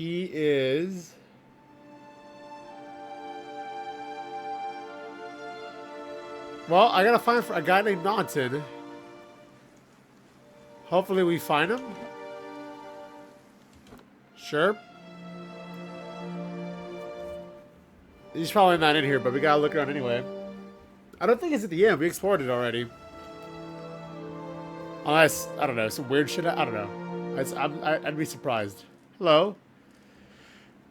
He is... Well, I gotta find a guy named Naughton. Hopefully we find him. Sure. He's probably not in here, but we gotta look around anyway. I don't think it's at the end. We explored it already. Unless, I don't know, some weird shit. I don't know. I'd be surprised. Hello.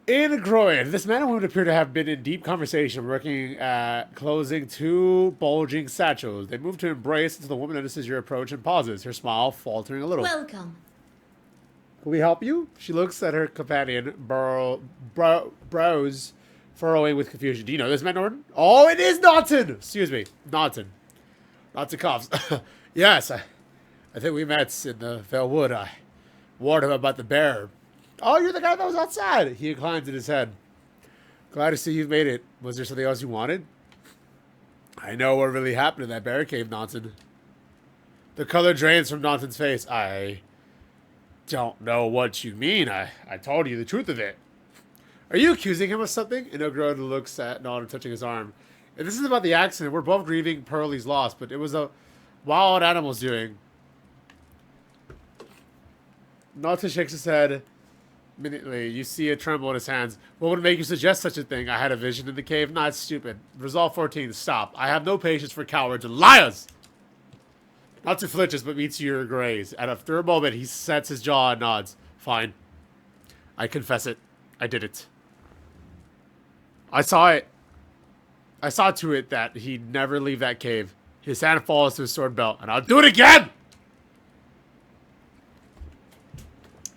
In Groen, this man and woman appear to have been in deep conversation, working at closing two bulging satchels. They move to embrace until the woman notices your approach and pauses, her smile faltering a little. Welcome. Can we help you? She looks at her companion, brows furrowing with confusion. Do you know this man, Norton? Oh, it is Naughton! Excuse me. Naughton. Lots of coughs. Yes, I think we met in the Vale Wood. I warned him about the bear. Oh, you're the guy that was outside. He inclines in his head. Glad to see you've made it. Was there something else you wanted? I know what really happened in that bear cave, Naughton. The color drains from Naughton's face. I don't know what you mean. I told you the truth of it. Are you accusing him of something? Inogro looks at Naughton, touching his arm. If this is about the accident, we're both grieving Pearlie's loss, but it was a wild animal's doing. Naughton shakes his head. Immediately, you see a tremble in his hands. What would make you suggest such a thing? I had a vision in the cave. Not stupid. Resolve 14. Stop. I have no patience for cowards and liars. Not to flinches, but meets your graze. After a moment, he sets his jaw and nods. Fine. I confess it. I did it. I saw it. I saw to it that he'd never leave that cave. His hand falls to his sword belt, and I'll do it again!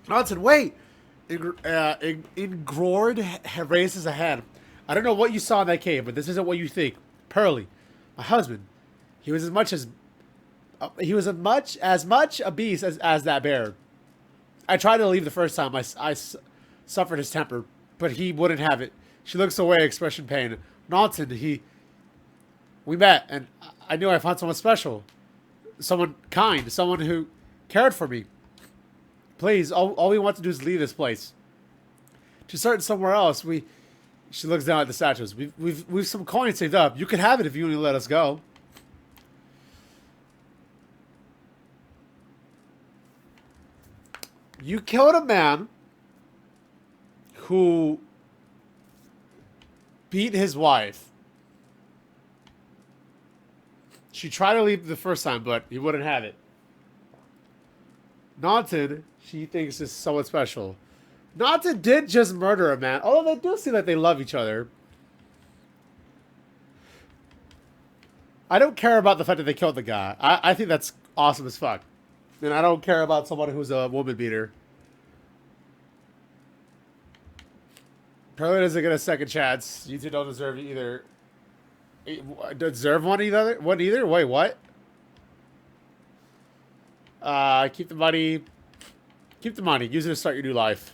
Nonsense, wait! Ingrord raises a hand. I don't know what you saw in that cave, but this isn't what you think. Pearlie, my husband, he was as much a beast as that bear. I tried to leave the first time. I suffered his temper, but he wouldn't have it. She looks away, expression pain. Nonsense, we met, and I knew I found someone special, someone kind, someone who cared for me. Please, all we want to do is leave this place. To start somewhere else. She looks down at the satchels. We've some coins saved up. You can have it if you only let us go. You killed a man who beat his wife. She tried to leave the first time, but he wouldn't have it. Naughton, she thinks is somewhat special. Naughton did just murder a man, although they do seem like they love each other. I don't care about the fact that they killed the guy. I think that's awesome as fuck. And I don't care about someone who's a woman beater. Pearlie doesn't get a second chance. You two don't deserve either. Deserve one either? What either? Wait, what? Keep the money. Keep the money. Use it to start your new life.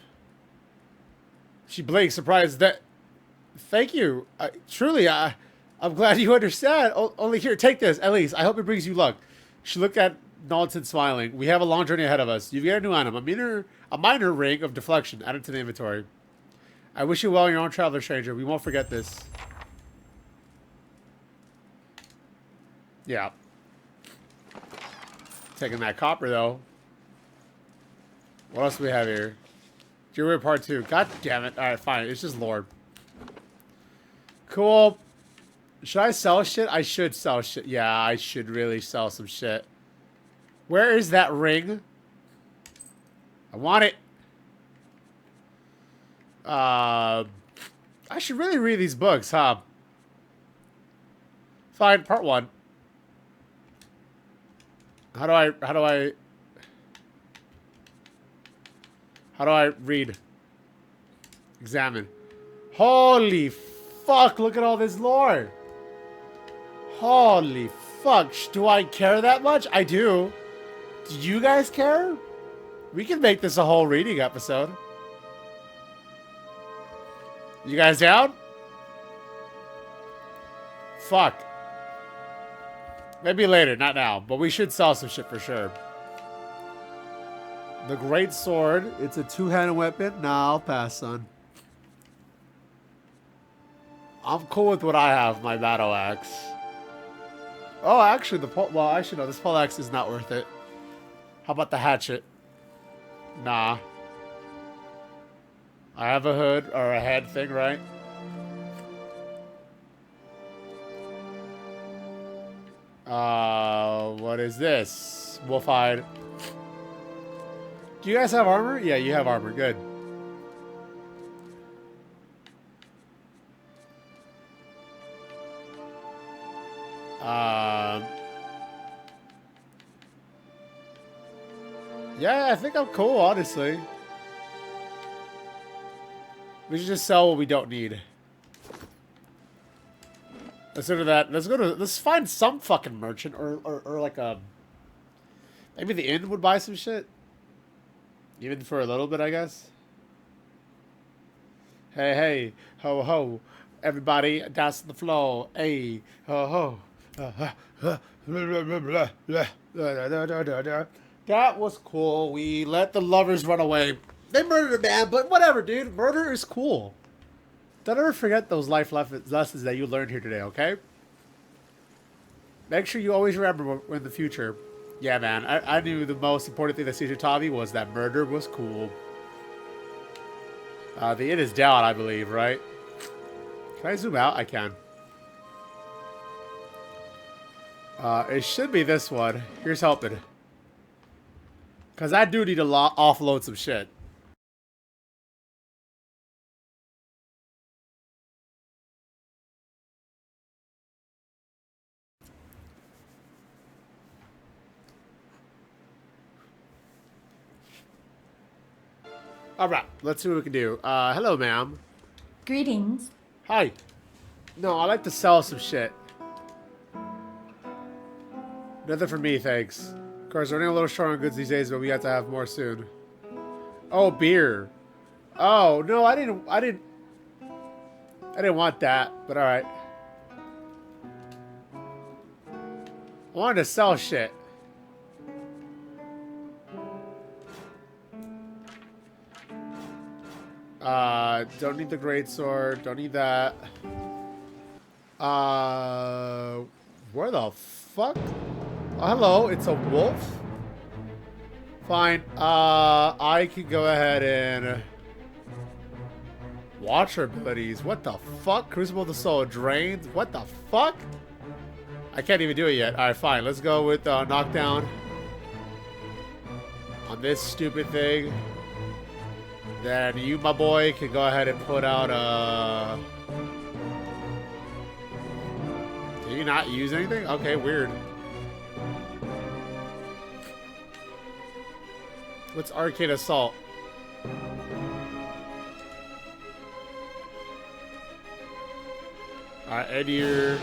She blinks, surprised that... Thank you. Truly, I'm glad you understand. Only here, take this, at least. I hope it brings you luck. She looked at Nonsense, smiling. We have a long journey ahead of us. You've got a new item. A minor ring of deflection added to the inventory. I wish you well in your own traveler, stranger. We won't forget this. Yeah. Taking that copper, though. What else do we have here? Jewelry part 2. God damn it. Alright, fine. It's just lore. Cool. Should I sell shit? I should sell shit. Yeah, I should really sell some shit. Where is that ring? I want it. I should really read these books, huh? Fine, part 1. How do I read? Examine. Holy fuck, look at all this lore. Holy fuck, do I care that much? I do. Do you guys care? We can make this a whole reading episode. You guys down? Fuck. Maybe later, not now. But we should sell some shit for sure. The great sword. It's a two-handed weapon. Nah, I'll pass, son. I'm cool with what I have, my battle axe. Oh, actually, well, actually, no, this pole axe is not worth it. How about the hatchet? Nah. I have a hood, or a head thing, right? What is this? Wolfhide. Do you guys have armor? Yeah, you have armor. Good. Yeah, I think I'm cool, honestly. We should just sell what we don't need. Let's go to that. Let's find some fucking merchant or like a... Maybe the inn would buy some shit. Even for a little bit, I guess. Hey, hey, ho, ho. Everybody dance on the floor. Hey, ho, ho. That was cool. We let the lovers run away. They murdered a man, but whatever, dude. Murder is cool. Don't ever forget those life lessons that you learned here today, okay? Make sure you always remember in the future. Yeah, man. I knew the most important thing that Caesar taught me was that murder was cool. The inn is down, I believe, right? Can I zoom out? I can. It should be this one. Here's helping. Because I do need to offload some shit. Alright, let's see what we can do. Hello, ma'am. Greetings. Hi. No, I like to sell some shit. Nothing for me, thanks. Of course, running a little short on goods these days, but we have to have more soon. Oh, beer. Oh, no, I didn't want that, but alright. I wanted to sell shit. Don't need the greatsword. Don't need that. Where the fuck? Oh, hello, it's a wolf? Fine. I can go ahead and... Watch her abilities. What the fuck? Crucible of the Soul drains. What the fuck? I can't even do it yet. Alright, fine. Let's go with knockdown. On this stupid thing. Then you, my boy, can go ahead and put out, Did you not use anything? Okay, weird. What's Arcane Assault? Alright, Eater,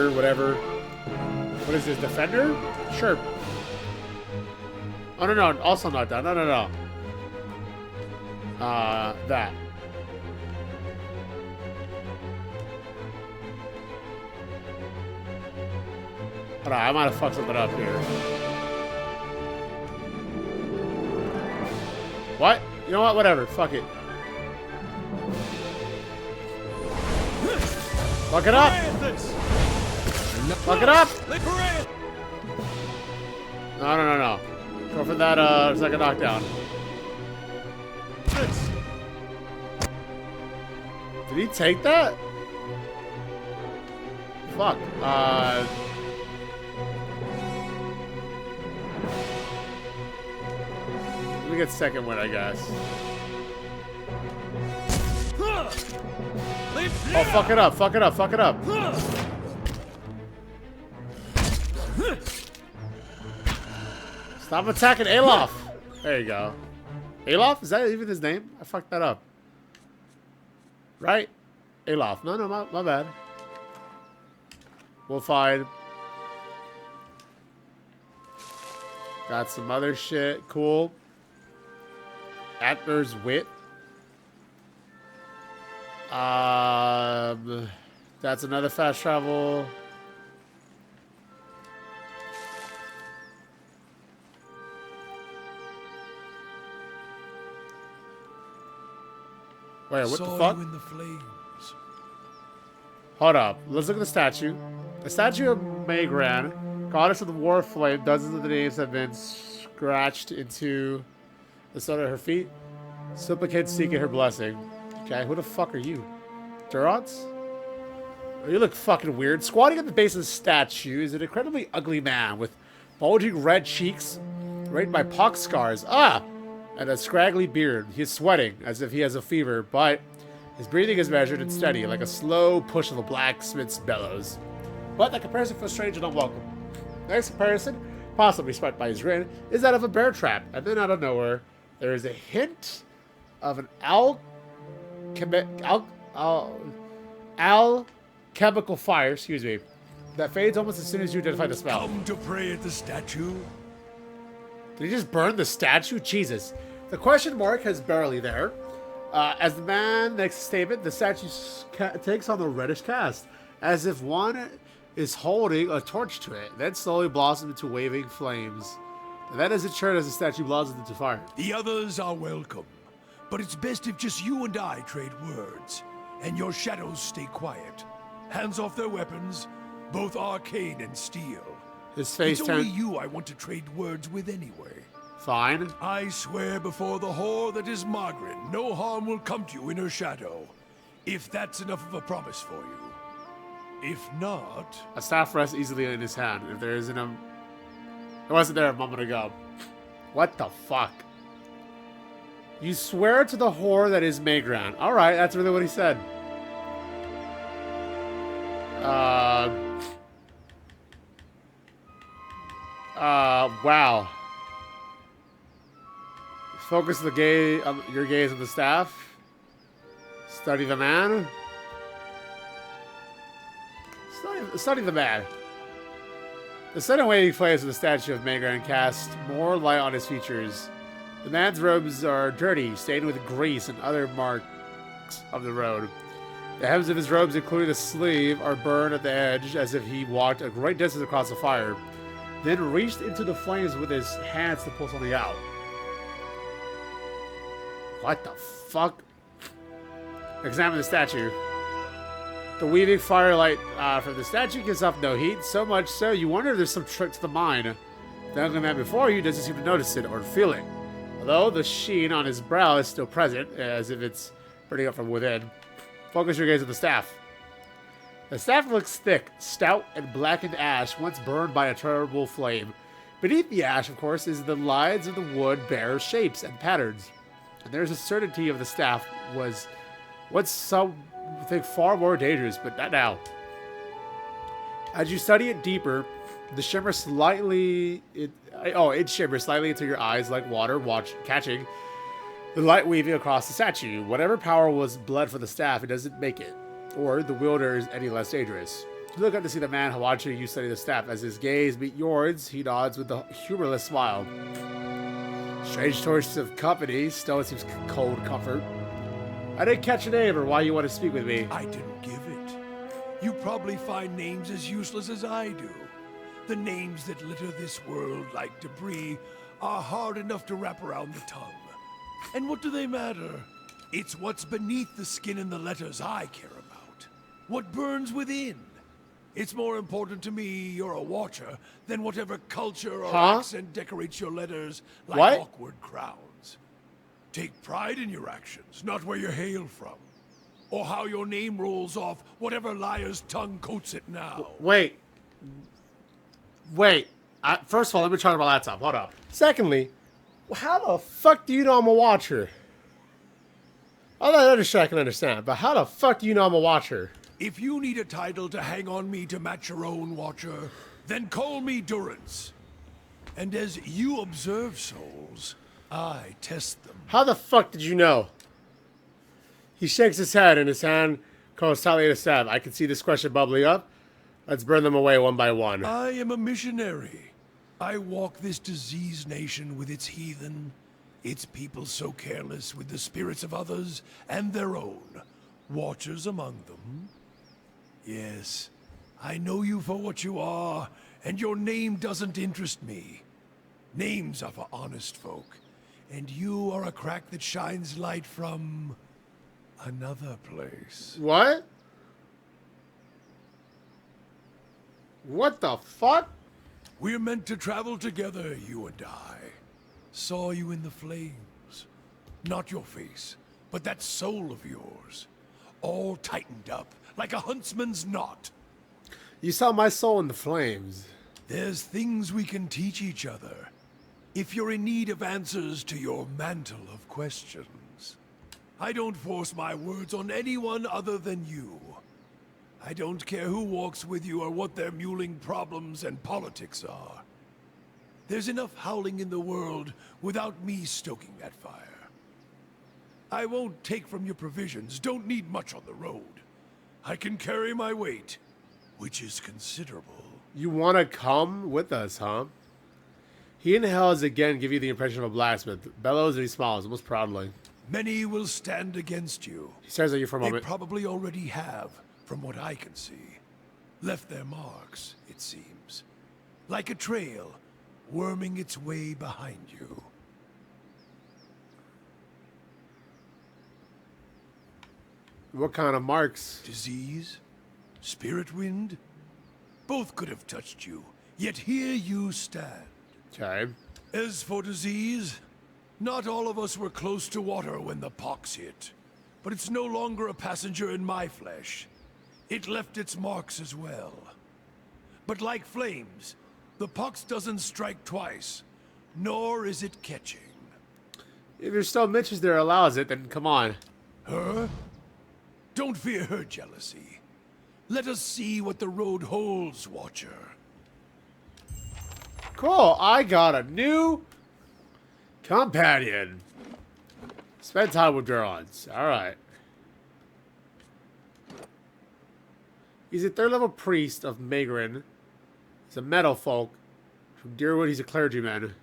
whatever. What is this, Defender? Sure. Oh, no, also not that. No. That. Hold on, I might have fucked something up here. What? You know what? Whatever. Fuck it. Fuck it up! Fuck it up! No. Go for that, second knockdown. Did he take that? Fuck. Let me get second win, I guess. Oh, fuck it up. Stop attacking Alof. There you go. Alof? Is that even his name? I fucked that up. Right? Alof. No, my bad. We'll find. Got some other shit. Cool. Atmer's Wit. That's another fast travel. Wait, what the Saw fuck? you in the flames. Hold up. Let's look at the statue. The statue of Maygran, goddess of the war flame. Dozens of the names have been scratched into the sole of her feet. Supplicants seeking her blessing. Okay, who the fuck are you? Durance? Oh, you look fucking weird. Squatting at the base of the statue is an incredibly ugly man with bulging red cheeks, raised by pox scars. And a scraggly beard. He is sweating as if he has a fever, but his breathing is measured and steady, like a slow push of a blacksmith's bellows. But the comparison feels strange and unwelcome. Next comparison, possibly sparked by his grin, is that of a bear trap. And then out of nowhere, there is a hint of an alchemical fire, that fades almost as soon as you identify the smell. Come to pray at the statue. Did he just burn the statue? Jesus. The question mark has barely there. As the man makes a statement, the statue takes on the reddish cast, as if one is holding a torch to it, then slowly blossoms into waving flames. And then as it turns, as the statue blossoms into fire. The others are welcome, but it's best if just you and I trade words, and your shadows stay quiet. Hands off their weapons, both arcane and steel. His face It's only you I want to trade words with anyway. Fine. I swear before the whore that is Margaret, no harm will come to you in her shadow. If that's enough of a promise for you. If not... A staff rests easily in his hand. If there isn't a... It wasn't there a moment ago. What the fuck? You swear to the whore that is Maygran. Alright, that's really what he said. Wow. Focus your gaze on the staff. Study the man. Study the man. The sudden waving flames of the statue of Maygran cast more light on his features. The man's robes are dirty, stained with grease and other marks of the road. The hems of his robes, including the sleeve, are burned at the edge as if he walked a great distance across the fire, then reached into the flames with his hands to pull something out. What the fuck? Examine the statue. The weaving firelight from the statue gives off no heat, so much so you wonder if there's some trick to the mind. The ugly man before you doesn't seem to notice it or feel it, although the sheen on his brow is still present, as if it's burning up from within. Focus your gaze on the staff. The staff looks thick, stout, and blackened ash once burned by a terrible flame. Beneath the ash, of course, is the lines of the wood bear shapes and patterns. And there's a certainty of the staff was once something far more dangerous, but not now. As you study it deeper, the shimmer slightly... It shimmers slightly into your eyes like water catching the light weaving across the statue. Whatever power was bled for the staff, it doesn't make it, or the wielder is any less dangerous. You look up to see the man watching you study the staff. As his gaze meets yours, he nods with a humorless smile. Strange choice of company, still it seems cold comfort. I didn't catch your name or why you want to speak with me. I didn't give it. You probably find names as useless as I do. The names that litter this world like debris are hard enough to wrap around the tongue. And what do they matter? It's what's beneath the skin and the letters I care about. What burns within. It's more important to me you're a watcher than whatever culture or accent decorates your letters like awkward crowns. Take pride in your actions, not where you hail from. Or how your name rolls off whatever liar's tongue coats it now. Wait. First of all, let me charge my laptop. Hold up. Secondly, how the fuck do you know I'm a watcher? I'm not sure I can understand, but how the fuck do you know I'm a watcher? If you need a title to hang on me to match your own watcher, then call me Durance. And as you observe souls, I test them. How the fuck did you know? He shakes his head and his hand curls tightly to his staff. I can see this question bubbling up. Let's burn them away one by one. I am a missionary. I walk this diseased nation with its heathen, its people so careless with the spirits of others and their own, watchers among them. Yes, I know you for what you are, and your name doesn't interest me. Names are for honest folk, and you are a crack that shines light from another place. What? What the fuck? We're meant to travel together, you and I. Saw you in the flames. Not your face, but that soul of yours. All tightened up, like a huntsman's knot. You saw my soul in the flames. There's things we can teach each other. If you're in need of answers to your mantle of questions. I don't force my words on anyone other than you. I don't care who walks with you or what their mewling problems and politics are. There's enough howling in the world without me stoking that fire. I won't take from your provisions, don't need much on the road. I can carry my weight, which is considerable. You want to come with us, huh? He inhales again, give you the impression of a blacksmith. Bellows and he smiles, almost proudly. Many will stand against you. He stares at you for a They moment. probably already have, from what I can see. Left their marks, it seems. Like a trail, worming its way behind you. What kind of marks? Disease? Spirit wind? Both could have touched you, yet here you stand. Okay. As for disease, not all of us were close to water when the pox hit. But it's no longer a passenger in my flesh. It left its marks as well. But like flames, the pox doesn't strike twice, nor is it catching. If your still mistress there allows it, then come on. Her? Don't fear her jealousy. Let us see what the road holds, Watcher. Cool, I got a new companion. Spend time with Durance. Alright. He's a 3rd level priest of Magrin. He's a metal folk. From Deerwood, he's a clergyman.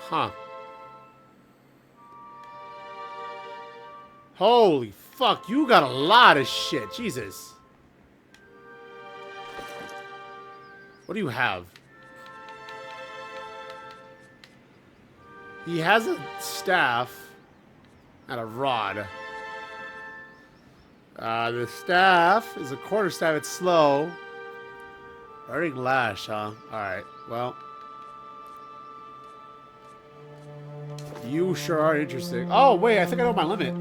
Huh. Holy fuck, you got a lot of shit. Jesus. What do you have? He has a staff and a rod. The staff is a quarterstaff. It's slow. Burning lash, huh? Alright, well. You sure are interesting. Oh, wait, I think I know my limit.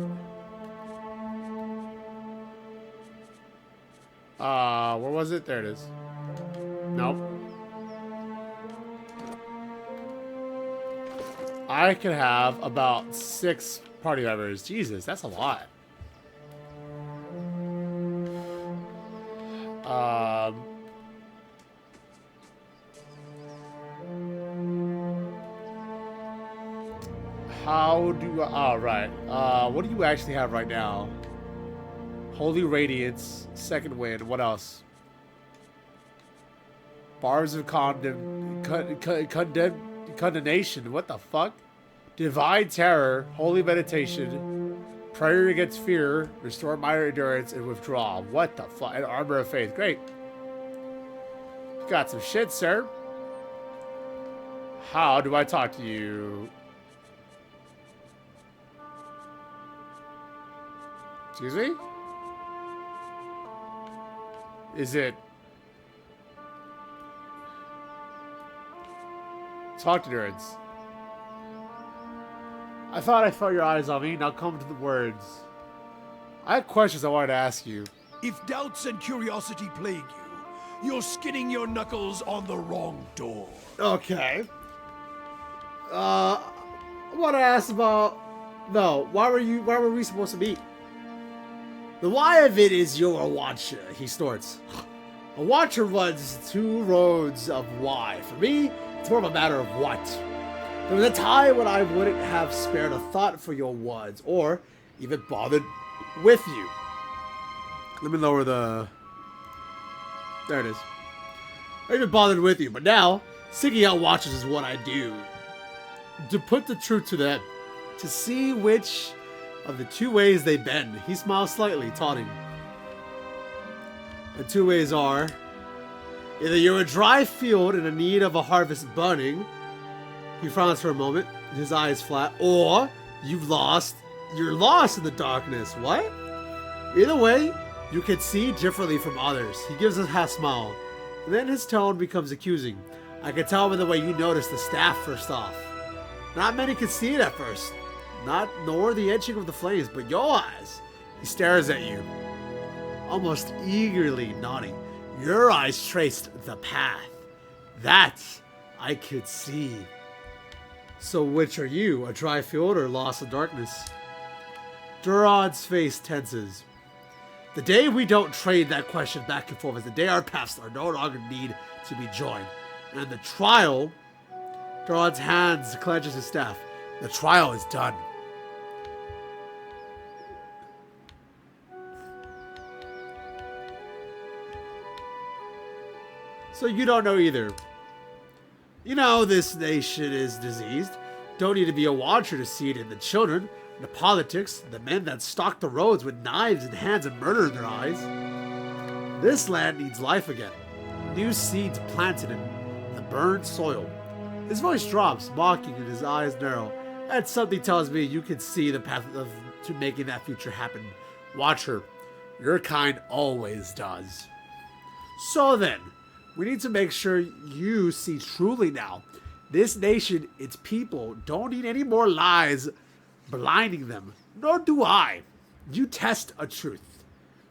Where was it? There it is. Nope. I could have about 6 party members. Jesus, that's a lot. How do I... Oh, right. What do you actually have right now? Holy Radiance, Second Wind. What else? Bars of Condemnation. What the fuck? Divine Terror, Holy Meditation, Prayer Against Fear, Restore Minor Endurance, and Withdraw. What the fuck? And Armor of Faith. Great. You got some shit, sir. How do I talk to you? Excuse me? Is it... Talk to Durance. I thought I felt your eyes on me. Now come to the words. I have questions I wanted to ask you. If doubts and curiosity plague you, you're skinning your knuckles on the wrong door. Okay. I want to ask about... No, why were we supposed to meet? The why of it is you're a watcher, he snorts. A watcher runs 2 roads of why. For me, it's more of a matter of what. There was a time when I wouldn't have spared a thought for your words, or even bothered with you. Let me lower the... There it is. Or even bothered with you, but now, seeking out watchers is what I do. To put the truth to them. To see which of the 2 ways they bend. He smiles slightly, taunting. The 2 ways are... Either you're a dry field in need of a harvest burning. He frowns for a moment, his eyes flat. Or you've lost You're lost in the darkness. What? Either way, you can see differently from others. He gives a half smile. And then his tone becomes accusing. I can tell by the way you notice the staff first off. Not many can see it at first. Nor the edging of the flames, but your eyes. He stares at you, almost eagerly nodding. Your eyes traced the path. That I could see. So which are you, a dry field or lost in darkness? Durance's face tenses. The day we don't trade that question back and forth is the day our paths are no longer need to be joined. And the trial, Durance's hands clenches his staff. The trial is done. So you don't know either. You know this nation is diseased. Don't need to be a watcher to see it in the children, the politics, the men that stalk the roads with knives in hands and murder in their eyes. This land needs life again. New seeds planted in the burned soil. His voice drops, mocking, and his eyes narrow. And something tells me you can see the path to making that future happen. Watcher, your kind always does. So then, we need to make sure you see truly now. This nation, its people, don't need any more lies blinding them. Nor do I. You test a truth.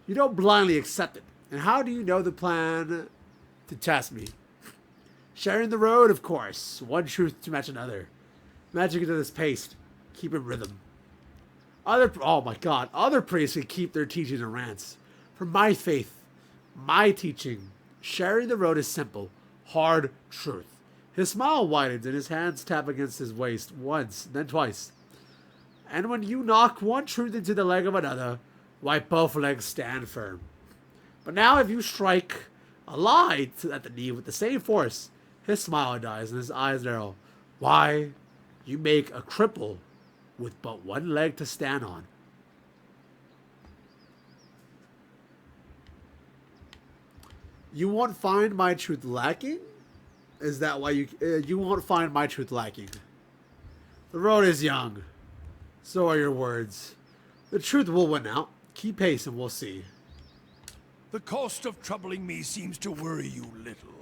You don't blindly accept it. And how do you know the plan to test me? Sharing the road, of course. One truth to match another. Magic into this paste. Keep it rhythm. Oh my god. Other priests can keep their teachings and rants. For my faith, my teaching, sharing the road is simple. Hard truth. His smile widens and his hands tap against his waist once, then twice. And when you knock one truth into the leg of another, why both legs stand firm. But now if you strike a lie at the knee with the same force, his smile dies and his eyes narrow. Why, you make a cripple with but one leg to stand on. You won't find my truth lacking? Is that why you won't find my truth lacking? The road is young. So are your words. The truth will win out. Keep pace and we'll see. The cost of troubling me seems to worry you little.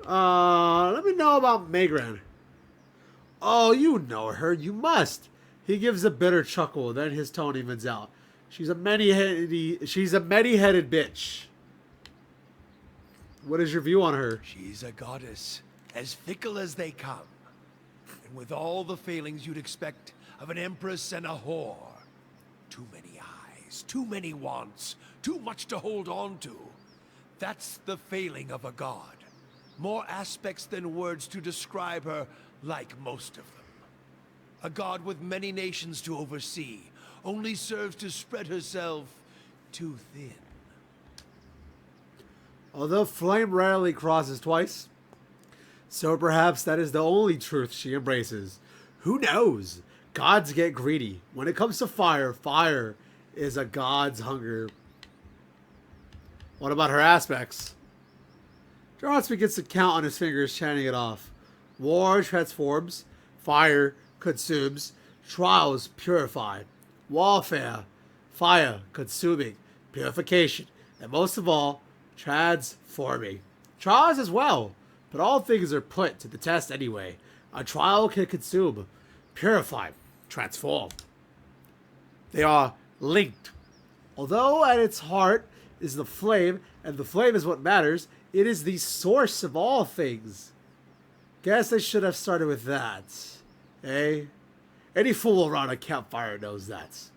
Let me know about Megran. Oh, you know her. You must. He gives a bitter chuckle, then his tone evens out. She's a many-headed bitch. What is your view on her? She's a goddess, as fickle as they come. And with all the failings you'd expect of an empress and a whore. Too many eyes, too many wants, too much to hold on to. That's the failing of a god. More aspects than words to describe her, like most of them. A god with many nations to oversee, only serves to spread herself too thin. Although flame rarely crosses twice, so perhaps that is the only truth she embraces. Who knows? Gods get greedy. When it comes to fire, fire is a god's hunger. What about her aspects? Durance begins to count on his fingers, chanting it off. War transforms, fire consumes, trials purify, warfare, fire consuming, purification, and most of all, transforming. Trials as well, but all things are put to the test anyway. A trial can consume, purify, transform. They are linked. Although at its heart is the flame, and the flame is what matters, it is the source of all things. Guess I should have started with that. Eh? Any fool around a campfire knows that.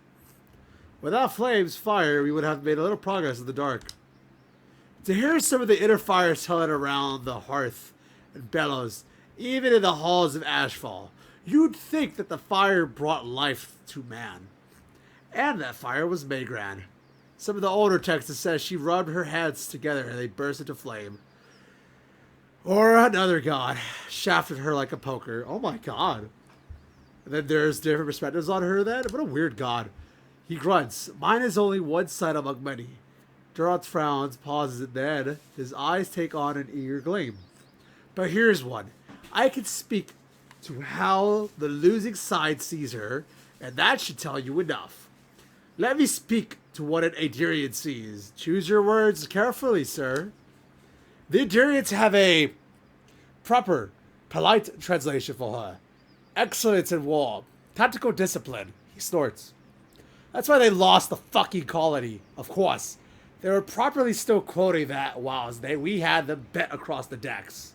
Without flames, fire, we would have made a little progress in the dark. To hear some of the inner fires telling around the hearth and bellows, even in the halls of Ashfall, you'd think that the fire brought life to man. And that fire was Megran. Some of the older texts says she rubbed her hands together and they burst into flame. Or another god shafted her like a poker. Oh my god. And then there's different perspectives on her then. What a weird god. He grunts. Mine is only one side among many. Durance frowns, pauses, and then his eyes take on an eager gleam. But here's one. I can speak to how the losing side sees her, and that should tell you enough. Let me speak to what an Adirian sees. Choose your words carefully, sir. The Adirians have a proper, polite translation for her. Excellence in war. Tactical discipline. He snorts. That's why they lost the fucking colony, of course. They were properly still quoting that whilst we had them bet across the decks.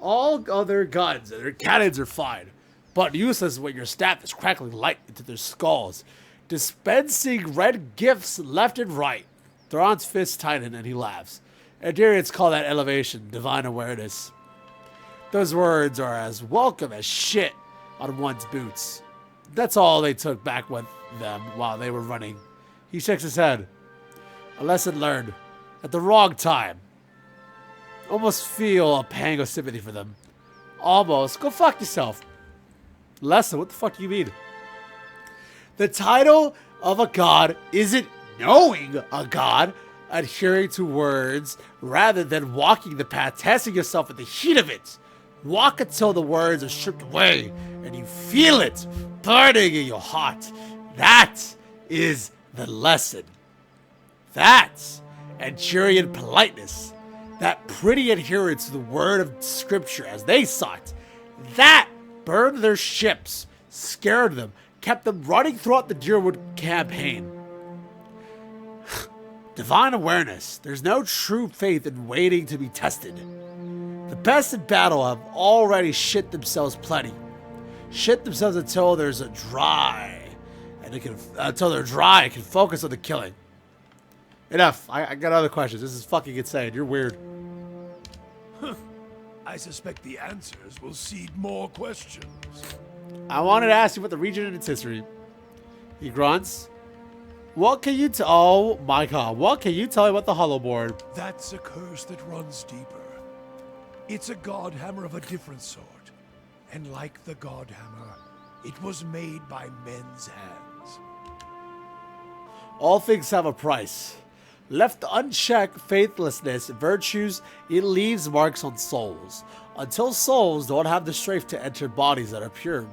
All other guns and their cannons are fine, but useless when your staff is crackling light into their skulls, dispensing red gifts left and right. Durance's fists tighten and he laughs. Adirians call that elevation divine awareness. Those words are as welcome as shit on one's boots. That's all they took back with them while they were running. He shakes his head. A lesson learned at the wrong time. Almost feel a pang of sympathy for them. Almost. Go fuck yourself. Lesson? What the fuck do you mean? The title of a god isn't knowing a god, adhering to words, rather than walking the path, testing yourself in the heat of it. Walk until the words are stripped away and you feel it burning in your heart. That is the lesson. That's Adirian politeness. That pretty adherence to the word of scripture as they saw it. That burned their ships, scared them, kept them running throughout the Deerwood campaign. Divine awareness. There's no true faith in waiting to be tested. The best in battle have already shit themselves plenty. Shit themselves until there's a dry, and until they're dry and can focus on the killing. Enough. I got other questions. This is fucking insane. You're weird. I suspect the answers will seed more questions. I wanted to ask you about the region and its history. He grunts. What can you oh my god, what can you tell me about the Hollowboard? That's a curse that runs deeper. It's a god hammer of a different sort. And like the god hammer, it was made by men's hands. All things have a price. Left unchecked faithlessness, virtues, it leaves marks on souls. Until souls don't have the strength to enter bodies that are pure.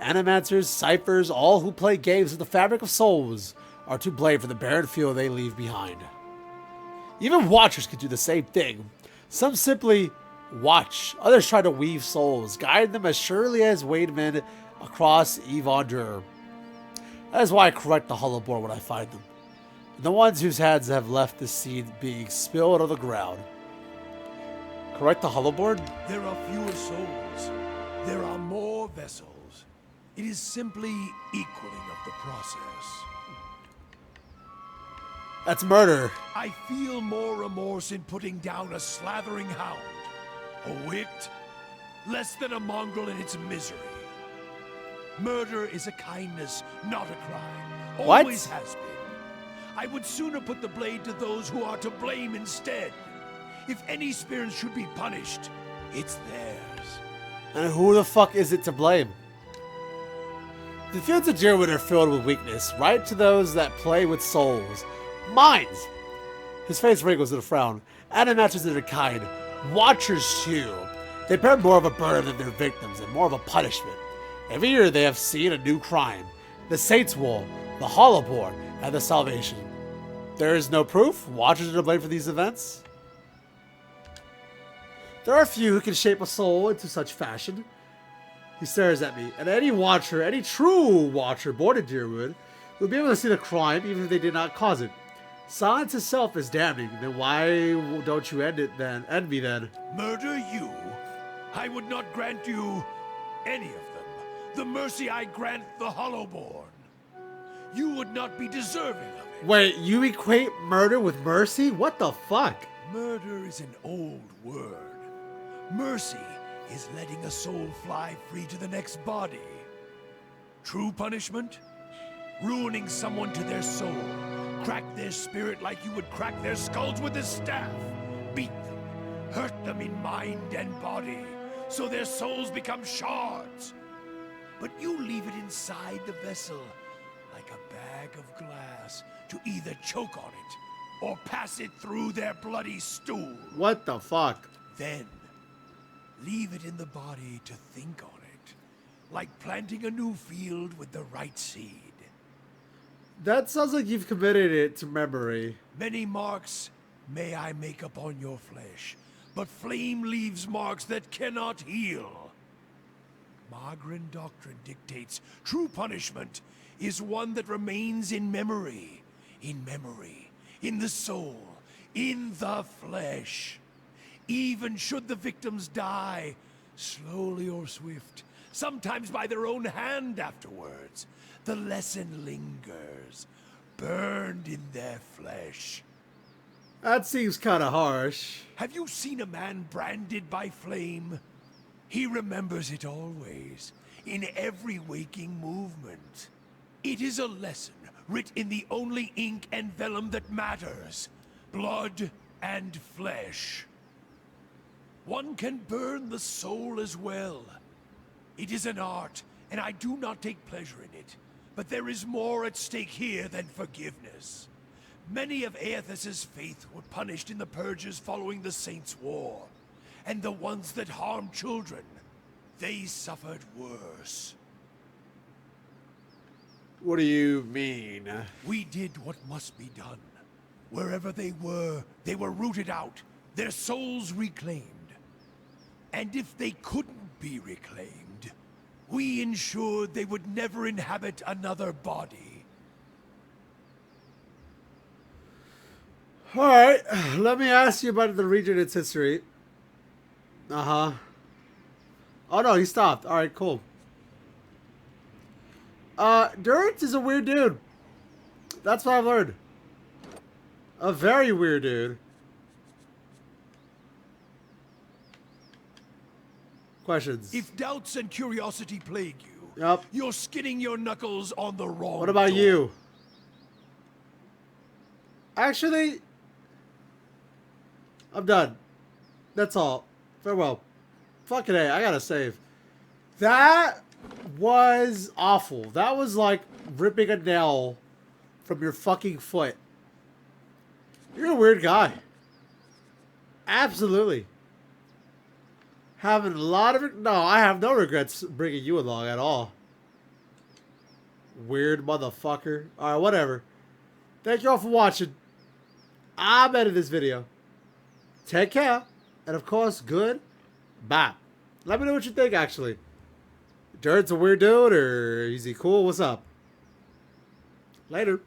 Animators, ciphers, all who play games with the fabric of souls are to blame for the barren field they leave behind. Even watchers can do the same thing. Some simply watch, others try to weave souls, guide them as surely as wademen across Yvonne. That is why I correct the Hollowboard when I find them. The ones whose heads have left the seed being spilled on the ground. Correct the Hollowboard? There are fewer souls. There are more vessels. It is simply equaling of the process. That's murder. I feel more remorse in putting down a slathering hound. A wict, less than a mongrel in its misery. Murder is a kindness, not a crime. What? Always has been. I would sooner put the blade to those who are to blame instead. If any spirit should be punished, it's theirs. And who the fuck is it to blame? The fields of Deerwood are filled with weakness, right to those that play with souls. Minds! His face wrinkles in a frown. Animators that are kind. Watchers too. They bear more of a burden than their victims and more of a punishment. Every year they have seen a new crime. The Saints' Wool, the Hollowboard, and the Salvation. There is no proof. Watchers are to blame for these events. There are few who can shape a soul into such fashion. He stares at me, and any watcher, any true watcher born in Deerwood, will be able to see the crime even if they did not cause it. Silence itself is damning. Then why don't you end me then? Murder you? I would not grant you any of them. The mercy I grant the Hollowborn. You would not be deserving of it. Wait, you equate murder with mercy? What the fuck? Murder is an old word. Mercy is letting a soul fly free to the next body. True punishment? Ruining someone to their soul. Crack their spirit like you would crack their skulls with a staff. Beat them. Hurt them in mind and body. So their souls become shards. But you leave it inside the vessel. Like a bag of glass. To either choke on it. Or pass it through their bloody stool. What the fuck? Then Leave it in the body to think on it, like planting a new field with the right seed. That sounds like you've committed it to memory. Many marks may I make upon your flesh, but flame leaves marks that cannot heal. Magrin doctrine dictates true punishment is one that remains in memory, in the soul, in the flesh. Even should the victims die, slowly or swift, sometimes by their own hand afterwards, the lesson lingers, burned in their flesh. That seems kind of harsh. Have you seen a man branded by flame? He remembers it always, in every waking movement. It is a lesson writ in the only ink and vellum that matters, blood and flesh. One can burn the soul as well. It is an art, and I do not take pleasure in it. But there is more at stake here than forgiveness. Many of Aethys' faith were punished in the purges following the Saints' War. And the ones that harmed children, they suffered worse. What do you mean? We did what must be done. Wherever they were rooted out, their souls reclaimed. And if they couldn't be reclaimed, we ensured they would never inhabit another body. Alright, let me ask you about the region its history. Uh-huh. Oh no, he stopped. Alright, cool. Durance is a weird dude. That's what I've learned. A very weird dude. Questions? If doubts and curiosity plague you, Yep. you're skinning your knuckles on the wrong What about door. you? Actually, I'm done. That's all. Farewell. Fucking A, I gotta save. That was awful. That was like ripping a nail from your fucking foot. You're a weird guy. Absolutely. Having a lot of... No, I have no regrets bringing you along at all. Weird motherfucker. Alright, whatever. Thank you all for watching. I'm ending this video. Take care. And of course, good. Bye. Let me know what you think, actually. Jared's a weird dude, or is he cool? What's up? Later.